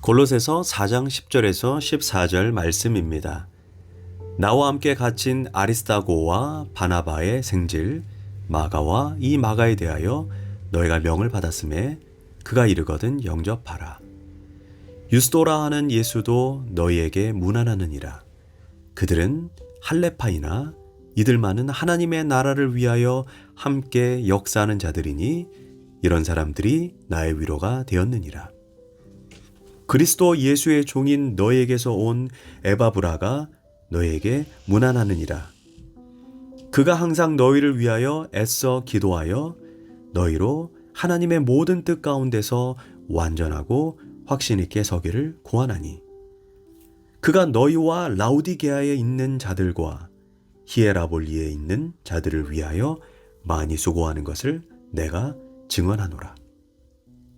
골로새서 4장 10절에서 14절 말씀입니다. 나와 함께 갇힌 아리스다고와 바나바의 생질 마가와 이 마가에 대하여 너희가 명을 받았음에 그가 이르거든 영접하라. 유스도라 하는 예수도 너희에게 문안하느니라. 그들은 할레파이나 이들만은 하나님의 나라를 위하여 함께 역사하는 자들이니 이런 사람들이 나의 위로가 되었느니라. 그리스도 예수의 종인 너희에게서 온 에바브라가 너희에게 문안하느니라. 그가 항상 너희를 위하여 애써 기도하여 너희로 하나님의 모든 뜻 가운데서 완전하고 확신 있게 서기를 구하나니 그가 너희와 라우디게아에 있는 자들과 히에라볼리에 있는 자들을 위하여 많이 수고하는 것을 내가 증언하노라.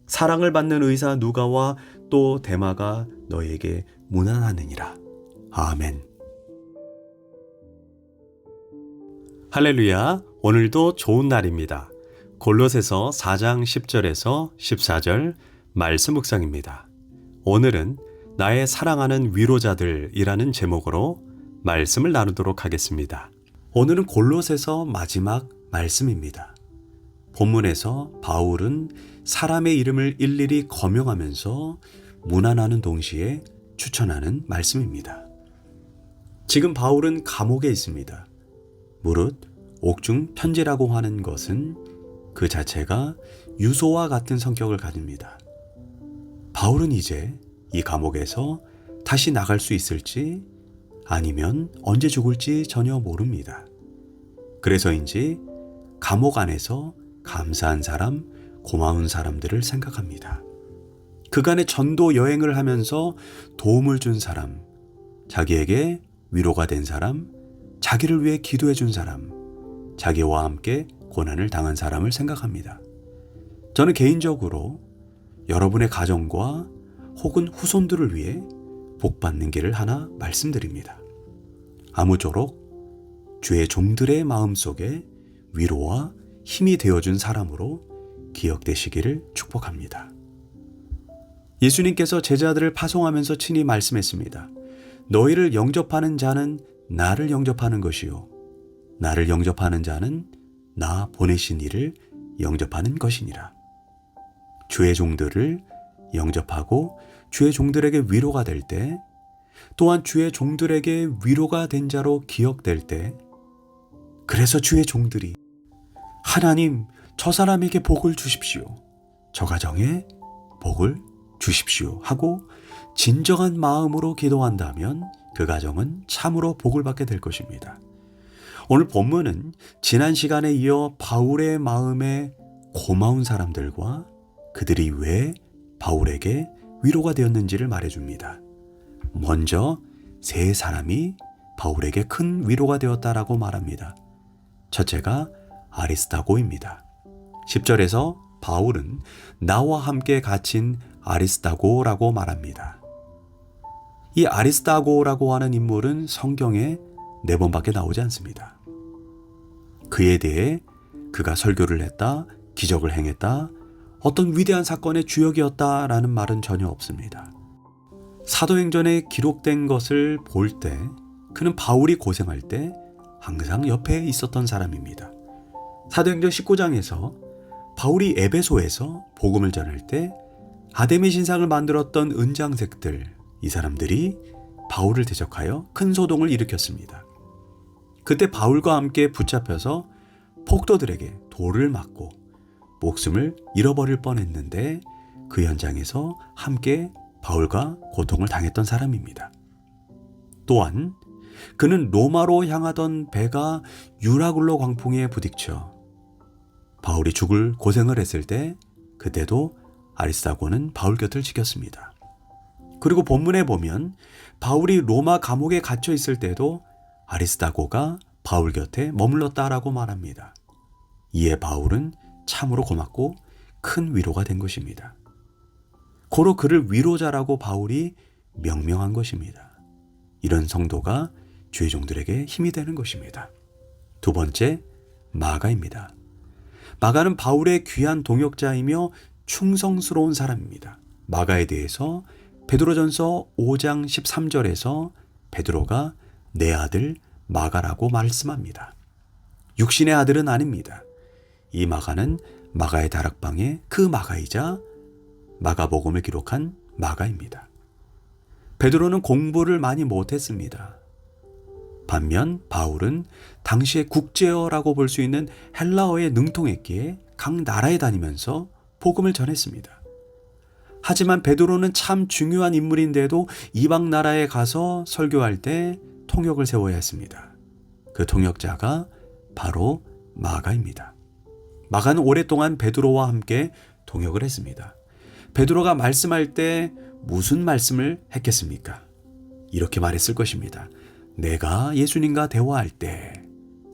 사랑을 받는 의사 누가와 또 데마가 너희에게 문안하느니라. 아멘. 할렐루야. 오늘도 좋은 날입니다. 골로새서 4장 10절에서 14절 말씀 묵상입니다. 오늘은 나의 사랑하는 위로자들이라는 제목으로 말씀을 나누도록 하겠습니다. 오늘은 골로새서 마지막 말씀입니다. 본문에서 바울은 사람의 이름을 일일이 거명하면서 문안하는 동시에 추천하는 말씀입니다. 지금 바울은 감옥에 있습니다. 무릇 옥중 편지라고 하는 것은 그 자체가 유소와 같은 성격을 가집니다. 바울은 이제 이 감옥에서 다시 나갈 수 있을지 아니면 언제 죽을지 전혀 모릅니다. 그래서인지 감옥 안에서 감사한 사람, 고마운 사람들을 생각합니다. 그간의 전도 여행을 하면서 도움을 준 사람, 자기에게 위로가 된 사람, 자기를 위해 기도해 준 사람, 자기와 함께 고난을 당한 사람을 생각합니다. 저는 개인적으로 여러분의 가정과 혹은 후손들을 위해 복받는 길을 하나 말씀드립니다. 아무쪼록 주의 종들의 마음속에 위로와 힘이 되어준 사람으로 기억되시기를 축복합니다. 예수님께서 제자들을 파송하면서 친히 말씀했습니다. 너희를 영접하는 자는 나를 영접하는 것이요 나를 영접하는 자는 나 보내신 이를 영접하는 것이니라. 주의 종들을 영접하고 주의 종들에게 위로가 될 때, 또한 주의 종들에게 위로가 된 자로 기억될 때, 그래서 주의 종들이 하나님, 저 사람에게 복을 주십시오. 저 가정에 복을 주십시오. 하고 진정한 마음으로 기도한다면 그 가정은 참으로 복을 받게 될 것입니다. 오늘 본문은 지난 시간에 이어 바울의 마음에 고마운 사람들과 그들이 왜 바울에게 위로가 되었는지를 말해줍니다. 먼저 세 사람이 바울에게 큰 위로가 되었다라고 말합니다. 첫째가 아리스다고입니다. 10절에서 바울은 나와 함께 갇힌 아리스다고라고 말합니다. 이 아리스다고라고 하는 인물은 성경에 4번밖에 나오지 않습니다. 그에 대해 그가 설교를 했다, 기적을 행했다, 어떤 위대한 사건의 주역이었다라는 말은 전혀 없습니다. 사도행전에 기록된 것을 볼 때 그는 바울이 고생할 때 항상 옆에 있었던 사람입니다. 사도행전 19장에서 바울이 에베소에서 복음을 전할 때 아데미 신상을 만들었던 은장색들, 이 사람들이 바울을 대적하여 큰 소동을 일으켰습니다. 그때 바울과 함께 붙잡혀서 폭도들에게 돌을 맞고 목숨을 잃어버릴 뻔했는데 그 현장에서 함께 바울과 고통을 당했던 사람입니다. 또한 그는 로마로 향하던 배가 유라굴로 광풍에 부딪혀 바울이 죽을 고생을 했을 때 그때도 아리스다고는 바울 곁을 지켰습니다. 그리고 본문에 보면 바울이 로마 감옥에 갇혀 있을 때도 아리스다고가 바울 곁에 머물렀다라고 말합니다. 이에 바울은 참으로 고맙고 큰 위로가 된 것입니다. 고로 그를 위로자라고 바울이 명명한 것입니다. 이런 성도가 주의 종들에게 힘이 되는 것입니다. 두 번째, 마가입니다. 마가는 바울의 귀한 동역자이며 충성스러운 사람입니다. 마가에 대해서 베드로전서 5장 13절에서 베드로가 내 아들 마가라고 말씀합니다. 육신의 아들은 아닙니다. 이 마가는 마가의 다락방의 그 마가이자 마가복음을 기록한 마가입니다. 베드로는 공부를 많이 못했습니다. 반면 바울은 당시의 국제어라고 볼 수 있는 헬라어에 능통했기에 각 나라에 다니면서 복음을 전했습니다. 하지만 베드로는 참 중요한 인물인데도 이방 나라에 가서 설교할 때 통역을 세워야 했습니다. 그 통역자가 바로 마가입니다. 마가는 오랫동안 베드로와 함께 통역을 했습니다. 베드로가 말씀할 때 무슨 말씀을 했겠습니까? 이렇게 말했을 것입니다. 내가 예수님과 대화할 때,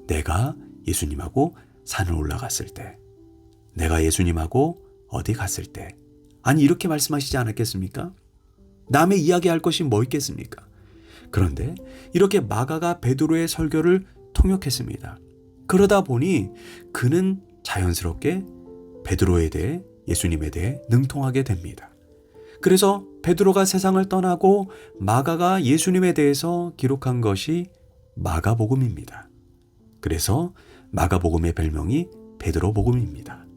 내가 예수님하고 산을 올라갔을 때, 내가 예수님하고 어디 갔을 때, 아니 이렇게 말씀하시지 않았겠습니까? 남의 이야기할 것이 뭐 있겠습니까? 그런데 이렇게 마가가 베드로의 설교를 통역했습니다. 그러다 보니 그는 자연스럽게 베드로에 대해, 예수님에 대해 능통하게 됩니다. 그래서 베드로가 세상을 떠나고 마가가 예수님에 대해서 기록한 것이 마가복음입니다. 그래서 마가복음의 별명이 베드로복음입니다.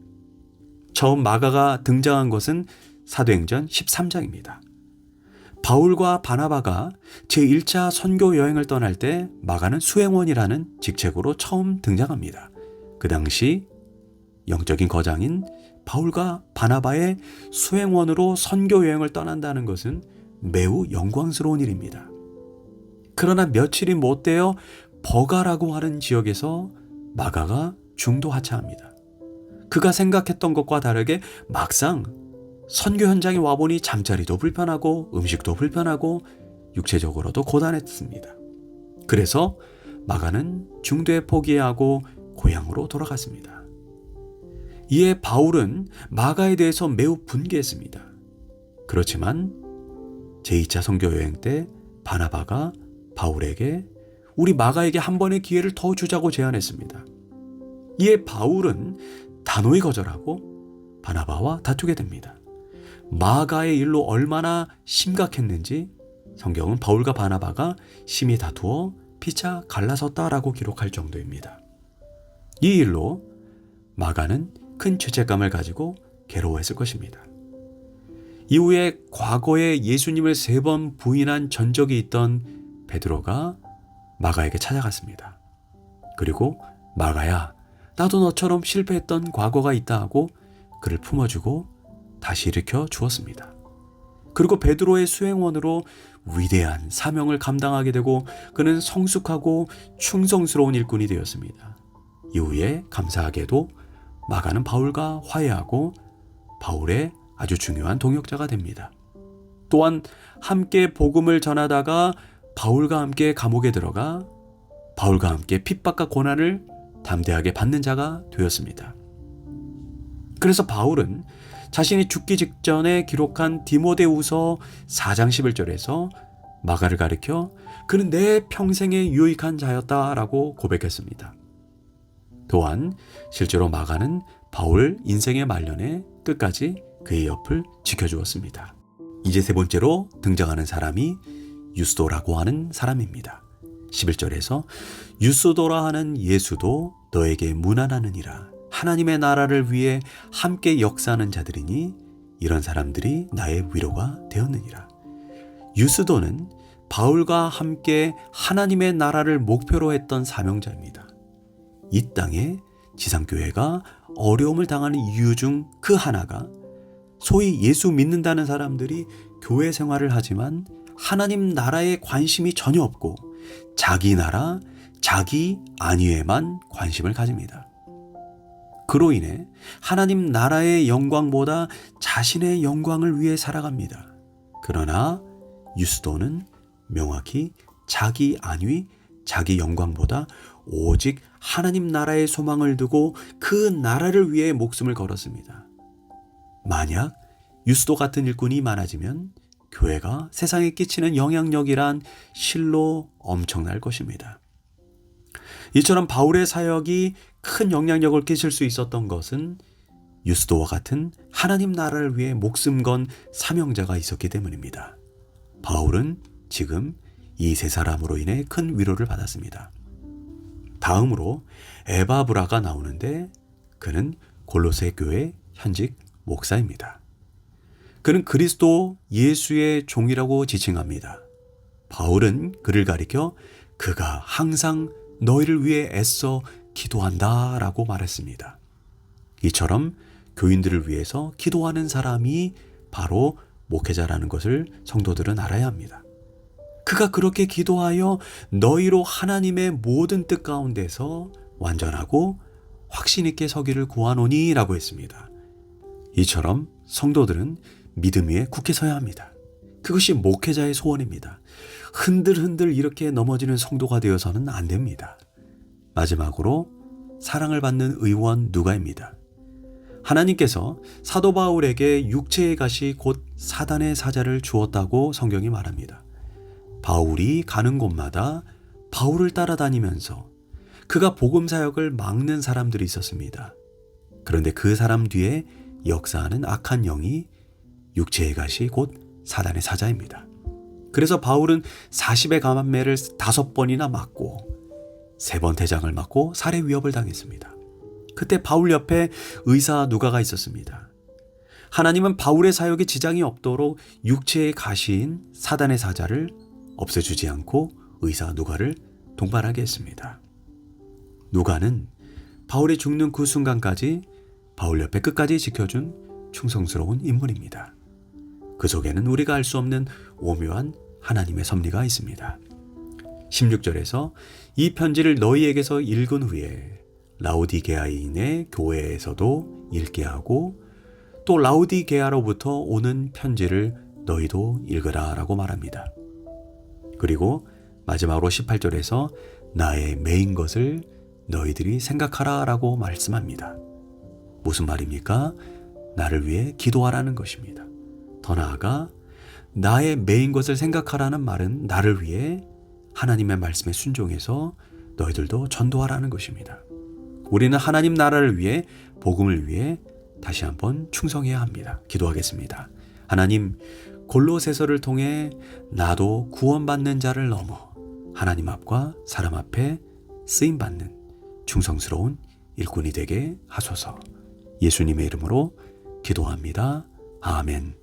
처음 마가가 등장한 것은 사도행전 13장입니다. 바울과 바나바가 제1차 선교 여행을 떠날 때 마가는 수행원이라는 직책으로 처음 등장합니다. 그 당시 영적인 거장인 바울과 바나바의 수행원으로 선교 여행을 떠난다는 것은 매우 영광스러운 일입니다. 그러나 며칠이 못 되어 버가라고 하는 지역에서 마가가 중도 하차합니다. 그가 생각했던 것과 다르게 막상 선교 현장에 와보니 잠자리도 불편하고 음식도 불편하고 육체적으로도 고단했습니다. 그래서 마가는 중도에 포기하고 고향으로 돌아갔습니다. 이에 바울은 마가에 대해서 매우 분개했습니다. 그렇지만 제2차 선교 여행 때 바나바가 바울에게 우리 마가에게 한 번의 기회를 더 주자고 제안했습니다. 이에 바울은 단호히 거절하고 바나바와 다투게 됩니다. 마가의 일로 얼마나 심각했는지 성경은 바울과 바나바가 심히 다투어 피차 갈라섰다라고 기록할 정도입니다. 이 일로 마가는 큰 죄책감을 가지고 괴로워했을 것입니다. 이후에 과거에 예수님을 3번 부인한 전적이 있던 베드로가 마가에게 찾아갔습니다. 그리고 마가야, 나도 너처럼 실패했던 과거가 있다 하고 그를 품어주고 다시 일으켜 주었습니다. 그리고 베드로의 수행원으로 위대한 사명을 감당하게 되고 그는 성숙하고 충성스러운 일꾼이 되었습니다. 이후에 감사하게도 마가는 바울과 화해하고 바울의 아주 중요한 동역자가 됩니다. 또한 함께 복음을 전하다가 바울과 함께 감옥에 들어가 바울과 함께 핍박과 고난을 담대하게 받는 자가 되었습니다. 그래서 바울은 자신이 죽기 직전에 기록한 디모데후서 4장 11절에서 마가를 가리켜 그는 내 평생에 유익한 자였다라고 고백했습니다. 또한 실제로 마가는 바울 인생의 말년에 끝까지 그의 옆을 지켜주었습니다. 이제 3번째로 등장하는 사람이 유스도라고 하는 사람입니다. 11절에서 유스도라 하는 예수도 너에게 문안하느니라. 하나님의 나라를 위해 함께 역사하는 자들이니 이런 사람들이 나의 위로가 되었느니라. 유스도는 바울과 함께 하나님의 나라를 목표로 했던 사명자입니다. 이 땅에 지상교회가 어려움을 당하는 이유 중 그 하나가 소위 예수 믿는다는 사람들이 교회 생활을 하지만 하나님 나라에 관심이 전혀 없고 자기 나라, 자기 안위에만 관심을 가집니다. 그로 인해 하나님 나라의 영광보다 자신의 영광을 위해 살아갑니다. 그러나 유스도는 명확히 자기 안위, 자기 영광보다 오직 하나님 나라의 소망을 두고 그 나라를 위해 목숨을 걸었습니다. 만약 유스도 같은 일꾼이 많아지면 교회가 세상에 끼치는 영향력이란 실로 엄청날 것입니다. 이처럼 바울의 사역이 큰 영향력을 끼칠 수 있었던 것은 유스도와 같은 하나님 나라를 위해 목숨 건 사명자가 있었기 때문입니다. 바울은 지금 이 세 사람으로 인해 큰 위로를 받았습니다. 다음으로 에바브라가 나오는데 그는 골로새 교회 현직 목사입니다. 그는 그리스도 예수의 종이라고 지칭합니다. 바울은 그를 가리켜 그가 항상 너희를 위해 애써 기도한다 라고 말했습니다. 이처럼 교인들을 위해서 기도하는 사람이 바로 목회자라는 것을 성도들은 알아야 합니다. 그가 그렇게 기도하여 너희로 하나님의 모든 뜻 가운데서 완전하고 확신 있게 서기를 구하노니 라고 했습니다. 이처럼 성도들은 믿음 위에 굳게 서야 합니다. 그것이 목회자의 소원입니다. 흔들흔들 이렇게 넘어지는 성도가 되어서는 안 됩니다. 마지막으로 사랑을 받는 의원 누가입니다. 하나님께서 사도 바울에게 육체의 가시 곧 사단의 사자를 주었다고 성경이 말합니다. 바울이 가는 곳마다 바울을 따라다니면서 그가 복음 사역을 막는 사람들이 있었습니다. 그런데 그 사람 뒤에 역사하는 악한 영이 육체의 가시 곧 사단의 사자입니다. 그래서 바울은 40의 감한매를 5번이나 맞고 3번 대장을 맞고 살해 위협을 당했습니다. 그때 바울 옆에 의사 누가가 있었습니다. 하나님은 바울의 사역에 지장이 없도록 육체의 가시인 사단의 사자를 없애주지 않고 의사 누가를 동반하게 했습니다. 누가는 바울이 죽는 그 순간까지 바울 옆에 끝까지 지켜준 충성스러운 인물입니다. 그 속에는 우리가 알 수 없는 오묘한 하나님의 섭리가 있습니다. 16절에서 이 편지를 너희에게서 읽은 후에 라오디게아인의 교회에서도 읽게 하고 또 라오디게아로부터 오는 편지를 너희도 읽으라 라고 말합니다. 그리고 마지막으로 18절에서 나의 매인 것을 너희들이 생각하라 라고 말씀합니다. 무슨 말입니까? 나를 위해 기도하라는 것입니다. 더 나아가 나의 매인 것을 생각하라는 말은 나를 위해 하나님의 말씀에 순종해서 너희들도 전도하라는 것입니다. 우리는 하나님 나라를 위해 복음을 위해 다시 한번 충성해야 합니다. 기도하겠습니다. 하나님, 골로새서를 통해 나도 구원받는 자를 넘어 하나님 앞과 사람 앞에 쓰임받는 충성스러운 일꾼이 되게 하소서. 예수님의 이름으로 기도합니다. 아멘.